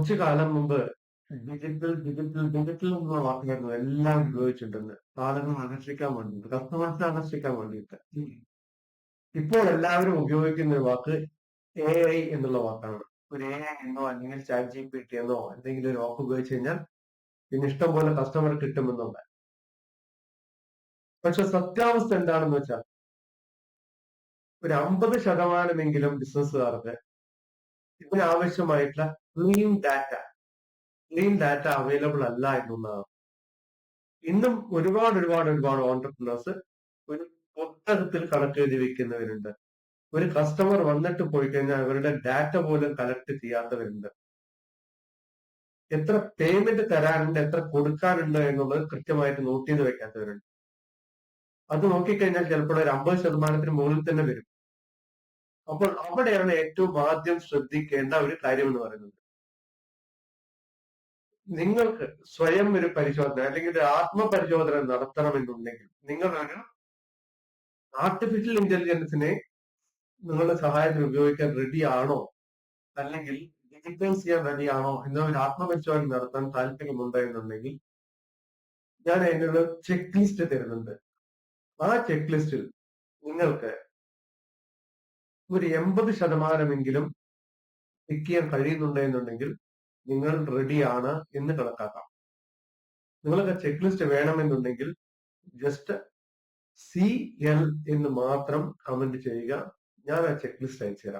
കുറച്ചു കാലം മുമ്പ് ഡിജിറ്റൽ എന്നുള്ള വാക്കായിരുന്നു എല്ലാം ഉപയോഗിച്ചിട്ടുണ്ട്. ആളുകൾ ആകർഷിക്കാൻ വേണ്ടിയിട്ട്, കസ്റ്റമേഴ്സിനെ ആകർഷിക്കാൻ വേണ്ടിയിട്ട്. ഇപ്പോൾ എല്ലാവരും ഉപയോഗിക്കുന്ന ഒരു വാക്ക് AI എന്നുള്ള വാക്കാണ്. ഒരു AI എന്നോ അല്ലെങ്കിൽ ChatGPT എന്നോ എന്തെങ്കിലും ഒരു വാക്ക് ഉപയോഗിച്ച് കഴിഞ്ഞാൽ പിന്നെ ഇഷ്ടം പോലെ കസ്റ്റമർ കിട്ടുമെന്നുള്ള. പക്ഷെ സത്യാവസ്ഥ എന്താണെന്ന് വെച്ചാൽ ഒരു 50% ബിസിനസ്സുകാർക്ക് ഇതിനാവശ്യമായിട്ടുള്ള ക്ലീൻ ഡാറ്റ അവൈലബിൾ അല്ല എന്നുള്ളതാണ്. ഇന്നും ഒരുപാട് ഓണ്ടർപ്രണേഴ്സ് ഒരു പുസ്തകത്തിൽ കണക്കെഴുതി വെക്കുന്നവരുണ്ട്. ഒരു കസ്റ്റമർ വന്നിട്ട് പോയി കഴിഞ്ഞാൽ അവരുടെ ഡാറ്റ പോലും കളക്ട് ചെയ്യാത്തവരുണ്ട്. എത്ര പേയ്മെന്റ് തരാനുണ്ട്, എത്ര കൊടുക്കാനുണ്ട് എന്നുള്ളത് കൃത്യമായിട്ട് നോട്ട് ചെയ്ത് വെക്കാത്തവരുണ്ട്. അത് നോക്കിക്കഴിഞ്ഞാൽ ചിലപ്പോൾ ഒരു 50% മുകളിൽ തന്നെ വരും. അപ്പോൾ അവിടെയാണ് ഏറ്റവും ആദ്യം ശ്രദ്ധിക്കേണ്ട ഒരു കാര്യം എന്ന് പറയുന്നത്. നിങ്ങൾക്ക് സ്വയം ഒരു പരിശോധന അല്ലെങ്കിൽ ഒരു ആത്മപരിശോധന നടത്തണമെന്നുണ്ടെങ്കിൽ നിങ്ങൾ ഒരു ആർട്ടിഫിഷ്യൽ ഇന്റലിജൻസിനെ നിങ്ങളുടെ സഹായത്തിന് ഉപയോഗിക്കാൻ റെഡി ആണോ, അല്ലെങ്കിൽ ഡിജിറ്റൈസ് ചെയ്യാൻ റെഡി ആണോ എന്ന ഒരു ആത്മപരിശോധന നടത്താൻ താല്പര്യമുണ്ടോ എന്നുണ്ടെങ്കിൽ ഞാൻ അതിനുള്ള ചെക്ക് ലിസ്റ്റ് തരുന്നുണ്ട്. ആ ചെക്ക് ലിസ്റ്റിൽ നിങ്ങൾക്ക് ഒരു 80% ടിക്ക് ചെയ്യാൻ കഴിയുന്നുണ്ട് എന്നുണ്ടെങ്കിൽ നിങ്ങൾ റെഡിയാണ് എന്ന് കണക്കാക്കാം. നിങ്ങൾക്ക് ചെക്ക് ലിസ്റ്റ് വേണമെന്നുണ്ടെങ്കിൽ ജസ്റ്റ് CL എന്ന് മാത്രം കമന്റ് ചെയ്യുക. ഞാൻ ആ ചെക്ക് ലിസ്റ്റ് അയച്ചു തരാം.